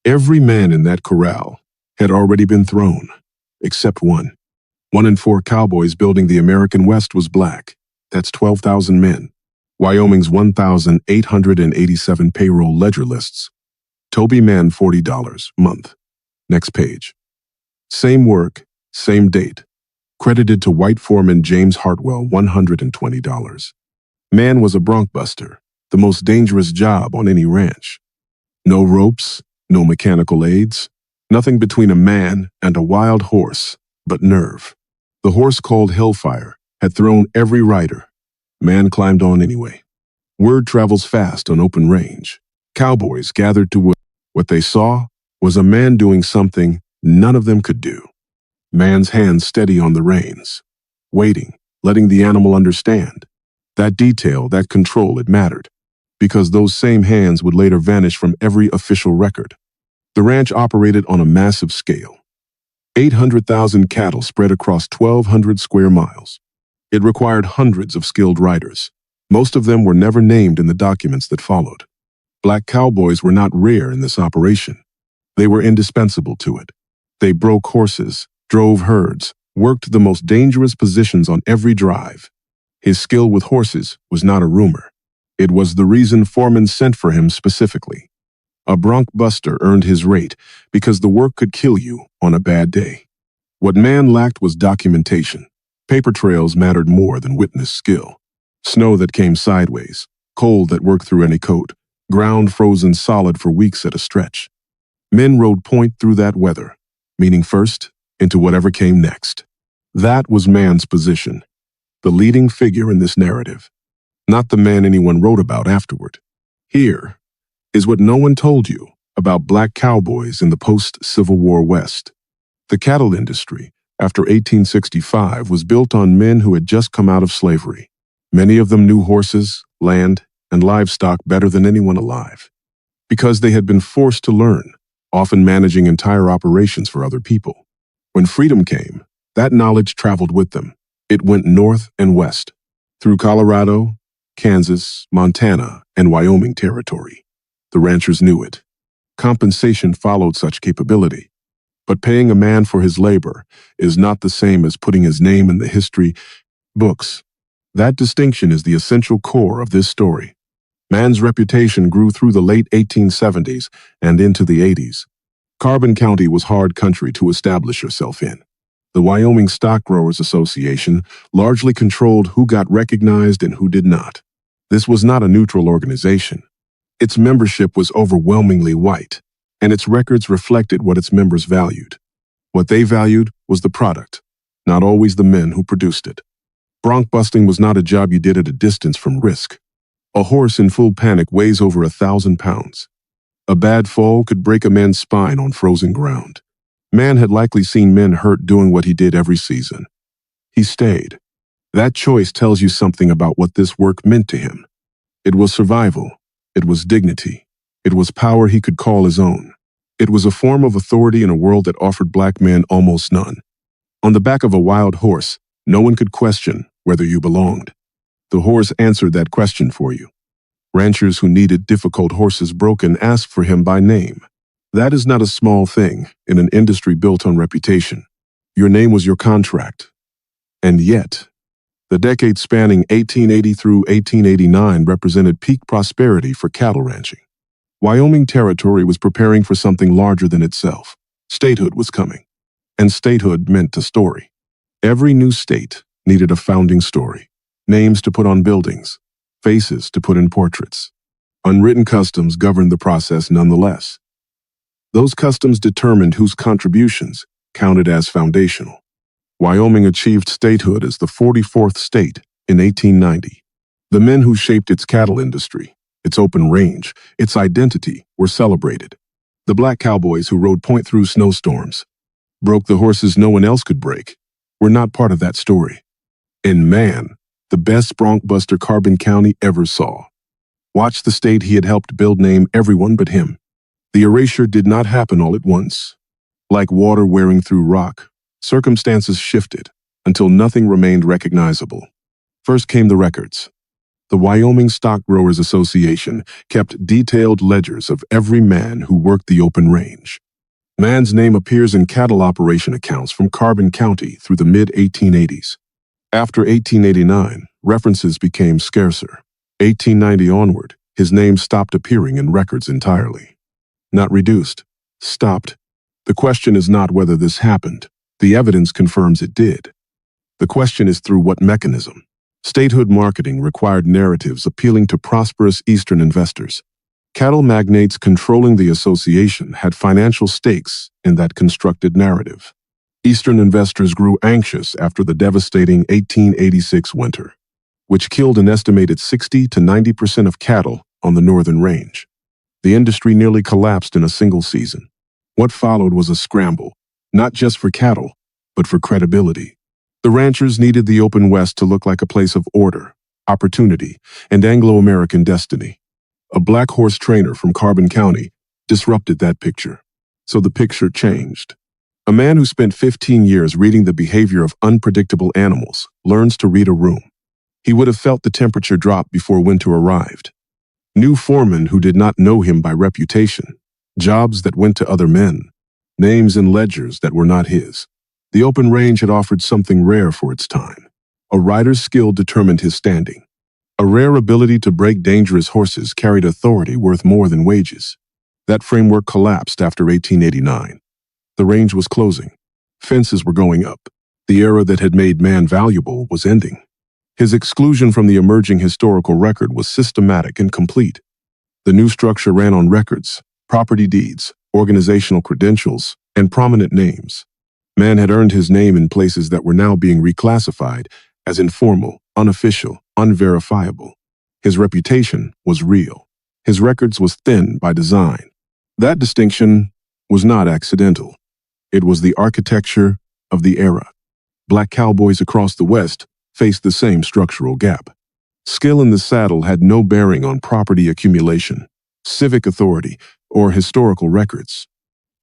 Every man in that corral had already been thrown, except one. 1 in 4 cowboys building the American West was black. That's 12,000 men. Wyoming's 1,887 payroll ledger lists. Toby Mann, $40 month. Next page. Same work, same date. Credited to white foreman James Hartwell, $120. Mann was a bronc buster, the most dangerous job on any ranch. No ropes, no mechanical aids, nothing between a man and a wild horse but nerve. The horse called Hellfire had thrown every rider. Mann climbed on anyway. Word travels fast on open range. Cowboys gathered to what they saw was a man doing something none of them could do. Mann's hands steady on the reins, waiting, letting the animal understand. That detail, that control, it mattered, because those same hands would later vanish from every official record. The ranch operated on a massive scale. 800,000 cattle spread across 1,200 square miles. It required hundreds of skilled riders. Most of them were never named in the documents that followed. Black cowboys were not rare in this operation. They were indispensable to it. They broke horses, drove herds, worked the most dangerous positions on every drive. His skill with horses was not a rumor. It was the reason foremen sent for him specifically. A bronc buster earned his rate because the work could kill you on a bad day. What Mann lacked was documentation. Paper trails mattered more than witness skill. Snow that came sideways, cold that worked through any coat, ground frozen solid for weeks at a stretch. Men rode point through that weather, meaning first into whatever came next. That was Mann's position, the leading figure in this narrative, not the man anyone wrote about afterward. Here is what no one told you about black cowboys in the post-Civil War West. The cattle industry, after 1865, was built on men who had just come out of slavery. Many of them knew horses, land, and livestock better than anyone alive, because they had been forced to learn, often managing entire operations for other people. When freedom came, that knowledge traveled with them. It went north and west, through Colorado, Kansas, Montana, and Wyoming territory. The ranchers knew it. Compensation followed such capability. But paying a man for his labor is not the same as putting his name in the history books. That distinction is the essential core of this story. Mann's reputation grew through the late 1870s and into the 80s. Carbon County was hard country to establish yourself in. The Wyoming Stock Growers Association largely controlled who got recognized and who did not. This was not a neutral organization. Its membership was overwhelmingly white, and its records reflected what its members valued. What they valued was the product, not always the men who produced it. Bronc busting was not a job you did at a distance from risk. A horse in full panic weighs over 1,000 pounds. A bad fall could break a man's spine on frozen ground. Mann had likely seen men hurt doing what he did every season. He stayed. That choice tells you something about what this work meant to him. It was survival. It was dignity. It was power he could call his own. It was a form of authority in a world that offered black men almost none. On the back of a wild horse, no one could question whether you belonged. The horse answered that question for you. Ranchers who needed difficult horses broken asked for him by name. That is not a small thing in an industry built on reputation. Your name was your contract. And yet, the decade spanning 1880 through 1889 represented peak prosperity for cattle ranching. Wyoming Territory was preparing for something larger than itself. Statehood was coming, and statehood meant a story. Every new state needed a founding story, names to put on buildings, faces to put in portraits. Unwritten customs governed the process nonetheless. Those customs determined whose contributions counted as foundational. Wyoming achieved statehood as the 44th state in 1890. The men who shaped its cattle industry, its open range, its identity were celebrated. The black cowboys who rode point through snowstorms, broke the horses no one else could break, were not part of that story. And Mann, the best bronc buster Carbon County ever saw. Watch the state he had helped build name everyone but him. The erasure did not happen all at once. Like water wearing through rock, circumstances shifted until nothing remained recognizable. First came the records. The Wyoming Stock Growers Association kept detailed ledgers of every man who worked the open range. Mann's name appears in cattle operation accounts from Carbon County through the mid-1880s. After 1889, references became scarcer. 1890 onward, his name stopped appearing in records entirely. Not reduced, stopped. The question is not whether this happened. The evidence confirms it did. The question is through what mechanism. Statehood marketing required narratives appealing to prosperous Eastern investors. Cattle magnates controlling the association had financial stakes in that constructed narrative. Eastern investors grew anxious after the devastating 1886 winter, which killed an estimated 60 to 90% of cattle on the northern range. The industry nearly collapsed in a single season. What followed was a scramble, not just for cattle, but for credibility. The ranchers needed the open West to look like a place of order, opportunity, and Anglo-American destiny. A black horse trainer from Carbon County disrupted that picture. So the picture changed. A man who spent 15 years reading the behavior of unpredictable animals learns to read a room. He would have felt the temperature drop before winter arrived. New foremen who did not know him by reputation, jobs that went to other men, names in ledgers that were not his. The open range had offered something rare for its time. A rider's skill determined his standing. A rare ability to break dangerous horses carried authority worth more than wages. That framework collapsed after 1889. The range was closing. Fences were going up. The era that had made man valuable was ending. His exclusion from the emerging historical record was systematic and complete. The new structure ran on records, property deeds, organizational credentials, and prominent names. Man had earned his name in places that were now being reclassified as informal, unofficial, unverifiable. His reputation was real. His records was thin by design. That distinction was not accidental. It was the architecture of the era. Black cowboys across the West faced the same structural gap. Skill in the saddle had no bearing on property accumulation, civic authority, or historical records.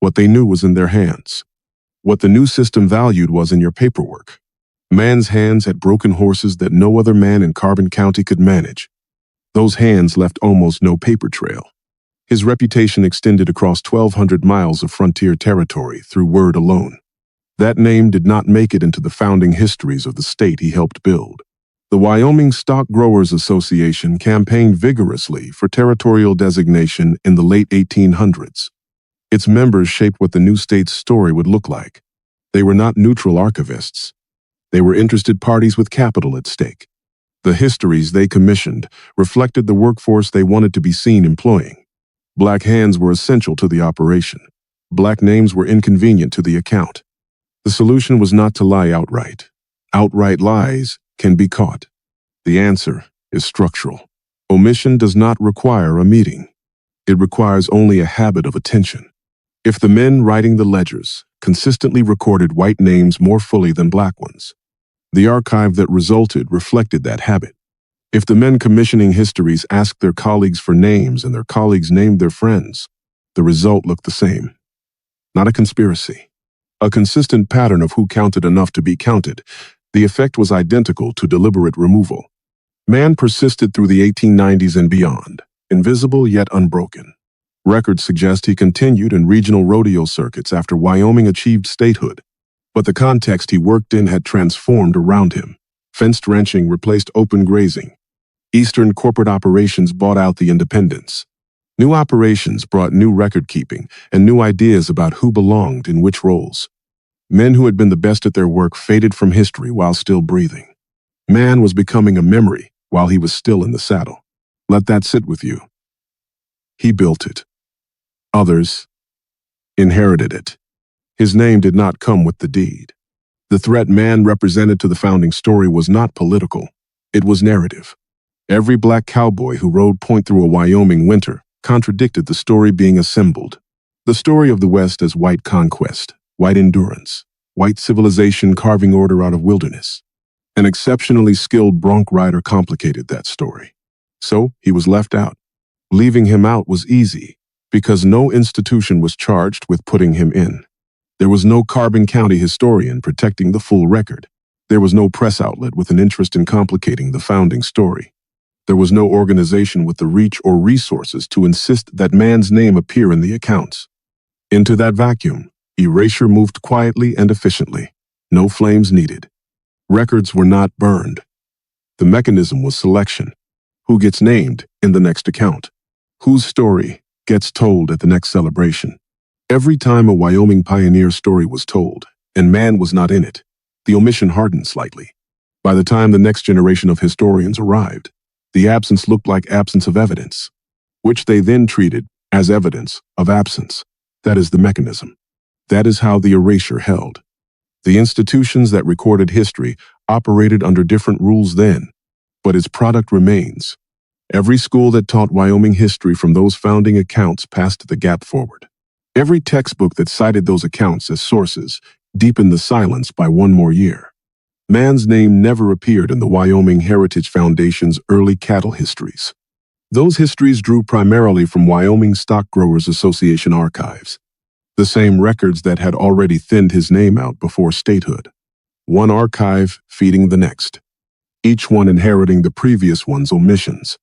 What they knew was in their hands. What the new system valued was in your paperwork. Man's hands had broken horses that no other man in Carbon County could manage. Those hands left almost no paper trail. His reputation extended across 1,200 miles of frontier territory through word alone. That name did not make it into the founding histories of the state he helped build. The Wyoming Stock Growers Association campaigned vigorously for territorial designation in the late 1800s. Its members shaped what the new state's story would look like. They were not neutral archivists. They were interested parties with capital at stake. The histories they commissioned reflected the workforce they wanted to be seen employing. Black hands were essential to the operation. Black names were inconvenient to the account. The solution was not to lie outright. Outright lies can be caught. The answer is structural. Omission does not require a meeting. It requires only a habit of attention. If the men writing the ledgers consistently recorded white names more fully than black ones, the archive that resulted reflected that habit. If the men commissioning histories asked their colleagues for names and their colleagues named their friends, the result looked the same. Not a conspiracy. A consistent pattern of who counted enough to be counted. The effect was identical to deliberate removal. Man persisted through the 1890s and beyond, invisible yet unbroken. Records suggest he continued in regional rodeo circuits after Wyoming achieved statehood. But the context he worked in had transformed around him. Fenced ranching replaced open grazing. Eastern corporate operations bought out the independents. New operations brought new record keeping and new ideas about who belonged in which roles. Men who had been the best at their work faded from history while still breathing. Man was becoming a memory while he was still in the saddle. Let that sit with you. He built it. Others inherited it. His name did not come with the deed. The threat man represented to the founding story was not political. It was narrative. Every black cowboy who rode point through a Wyoming winter contradicted the story being assembled. The story of the West as white conquest, white endurance, white civilization carving order out of wilderness. An exceptionally skilled Bronc rider complicated that story. So he was left out. Leaving him out was easy because no institution was charged with putting him in. There was no Carbon County historian protecting the full record. There was no press outlet with an interest in complicating the founding story. There was no organization with the reach or resources to insist that man's name appear in the accounts. Into that vacuum, erasure moved quietly and efficiently. No flames needed. Records were not burned. The mechanism was selection. Who gets named in the next account? Whose story gets told at the next celebration? Every time a Wyoming pioneer story was told, and man was not in it, the omission hardened slightly. By the time the next generation of historians arrived, the absence looked like absence of evidence, which they then treated as evidence of absence. That is the mechanism. That is how the erasure held. The institutions that recorded history operated under different rules then, but its product remains. Every school that taught Wyoming history from those founding accounts passed the gap forward. Every textbook that cited those accounts as sources deepened the silence by one more year. Man's name never appeared in the Wyoming Heritage Foundation's early cattle histories. Those histories drew primarily from Wyoming Stock Growers Association archives, the same records that had already thinned his name out before statehood. One archive feeding the next, each one inheriting the previous one's omissions.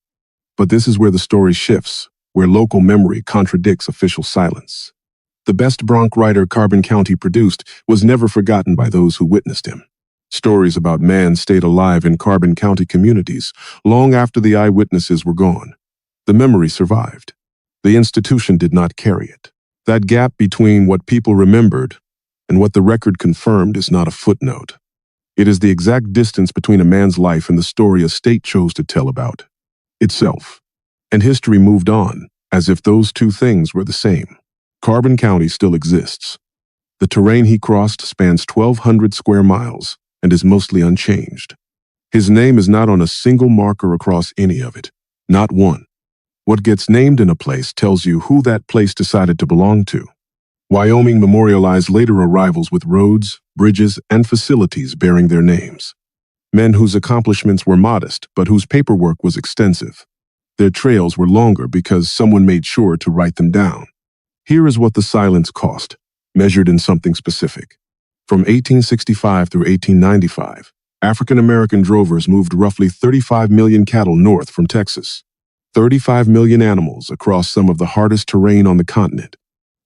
But this is where the story shifts, where local memory contradicts official silence. The best Bronc writer Carbon County produced was never forgotten by those who witnessed him. Stories about man stayed alive in Carbon County communities long after the eyewitnesses were gone. The memory survived. The institution did not carry it. That gap between what people remembered and what the record confirmed is not a footnote. It is the exact distance between a man's life and the story a state chose to tell about itself. And history moved on, as if those two things were the same. Carbon County still exists. The terrain he crossed spans 1,200 square miles and is mostly unchanged. His name is not on a single marker across any of it, not one. What gets named in a place tells you who that place decided to belong to. Wyoming memorialized later arrivals with roads, bridges, and facilities bearing their names. Men whose accomplishments were modest, but whose paperwork was extensive. Their trails were longer because someone made sure to write them down. Here is what the silence cost, measured in something specific. From 1865 through 1895, African-American drovers moved roughly 35 million cattle north from Texas. 35 million animals across some of the hardest terrain on the continent.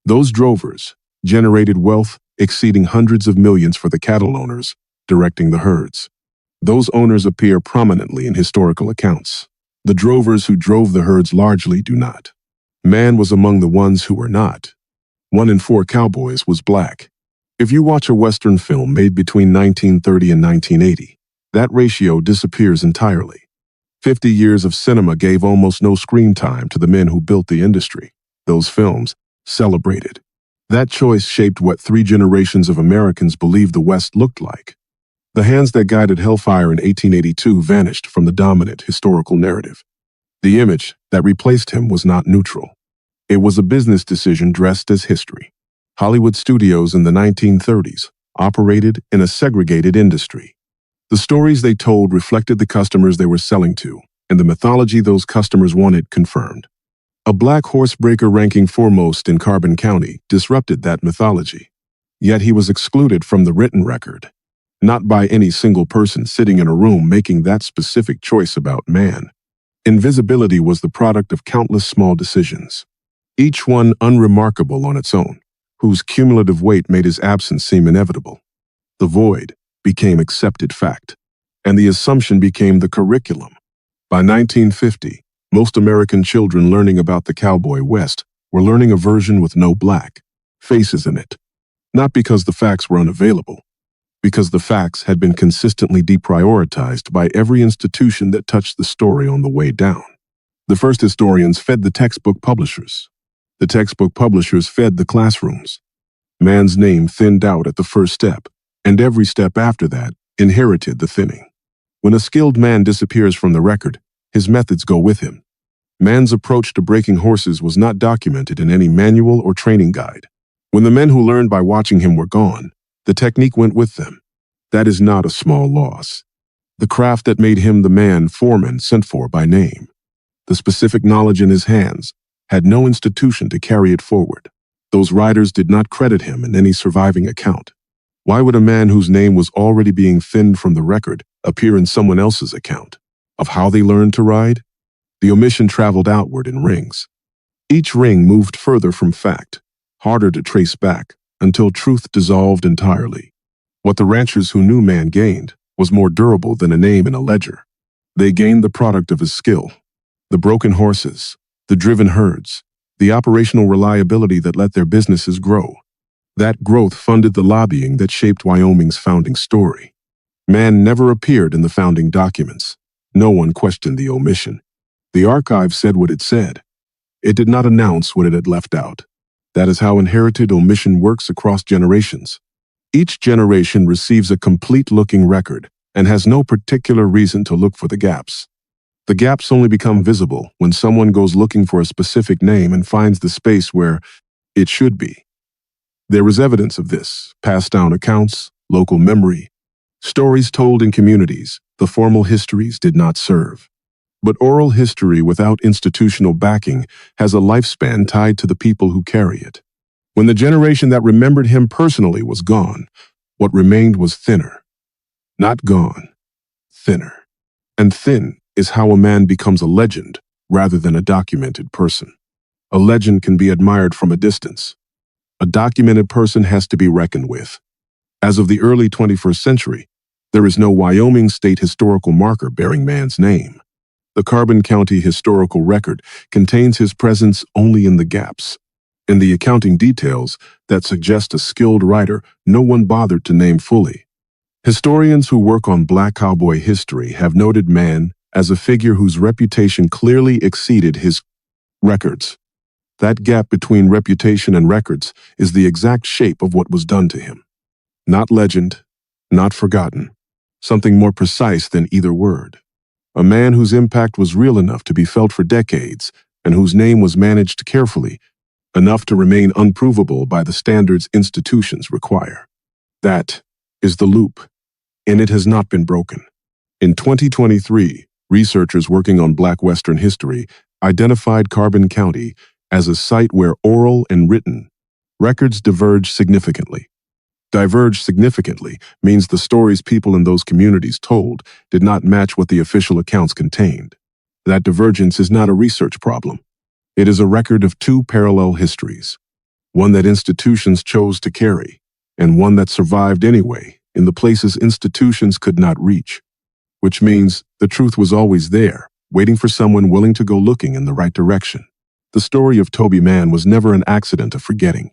Those drovers generated wealth exceeding hundreds of millions for the cattle owners directing the herds. Those owners appear prominently in historical accounts. The drovers who drove the herds largely do not. Man was among the ones who were not. 1 in 4 cowboys was black. If you watch a Western film made between 1930 and 1980, that ratio disappears entirely. 50 years of cinema gave almost no screen time to the men who built the industry. Those films celebrated. That choice shaped what 3 generations of Americans believed the West looked like. The hands that guided Hellfire in 1882 vanished from the dominant historical narrative. The image that replaced him was not neutral. It was a business decision dressed as history. Hollywood studios in the 1930s operated in a segregated industry. The stories they told reflected the customers they were selling to, and the mythology those customers wanted confirmed. A black horsebreaker ranking foremost in Carbon County disrupted that mythology. Yet he was excluded from the written record, not by any single person sitting in a room making that specific choice about man. Invisibility was the product of countless small decisions, each one unremarkable on its own, whose cumulative weight made his absence seem inevitable. The void became accepted fact, and the assumption became the curriculum. By 1950, most American children learning about the Cowboy West were learning a version with no black faces in it. Not because the facts were unavailable, because the facts had been consistently deprioritized by every institution that touched the story on the way down. The first historians fed the textbook publishers. The textbook publishers fed the classrooms. Man's name thinned out at the first step, and every step after that inherited the thinning. When a skilled man disappears from the record, his methods go with him. Man's approach to breaking horses was not documented in any manual or training guide. When the men who learned by watching him were gone, the technique went with them. That is not a small loss. The craft that made him the man foreman sent for by name. The specific knowledge in his hands had no institution to carry it forward. Those writers did not credit him in any surviving account. Why would a man whose name was already being thinned from the record appear in someone else's account? Of how they learned to ride? The omission traveled outward in rings. Each ring moved further from fact, harder to trace back, until truth dissolved entirely. What the ranchers who knew man gained was more durable than a name in a ledger. They gained the product of his skill, the broken horses, the driven herds, the operational reliability that let their businesses grow. That growth funded the lobbying that shaped Wyoming's founding story. Man never appeared in the founding documents. No one questioned the omission. The archive said what it said. It did not announce what it had left out. That is how inherited omission works across generations. Each generation receives a complete-looking record and has no particular reason to look for the gaps. The gaps only become visible when someone goes looking for a specific name and finds the space where it should be. There is evidence of this, passed down accounts, local memory, stories told in communities. The formal histories did not serve. But oral history without institutional backing has a lifespan tied to the people who carry it. When the generation that remembered him personally was gone, what remained was thinner. Not gone, thinner. And thin is how a man becomes a legend rather than a documented person. A legend can be admired from a distance. A documented person has to be reckoned with. As of the early 21st century, there is no Wyoming state historical marker bearing man's name. The Carbon County historical record contains his presence only in the gaps. In the accounting details that suggest a skilled writer no one bothered to name fully. Historians who work on Black cowboy history have noted man as a figure whose reputation clearly exceeded his records. That gap between reputation and records is the exact shape of what was done to him. Not legend, not forgotten, something more precise than either word. A man whose impact was real enough to be felt for decades and whose name was managed carefully, enough to remain unprovable by the standards institutions require. That is the loop, and it has not been broken. In 2023, researchers working on Black Western history identified Carbon County as a site where oral and written records diverge significantly. Diverge significantly means the stories people in those communities told did not match what the official accounts contained. That divergence is not a research problem. It is a record of two parallel histories, one that institutions chose to carry, and one that survived anyway in the places institutions could not reach, which means the truth was always there, waiting for someone willing to go looking in the right direction. The story of Toby Mann was never an accident of forgetting.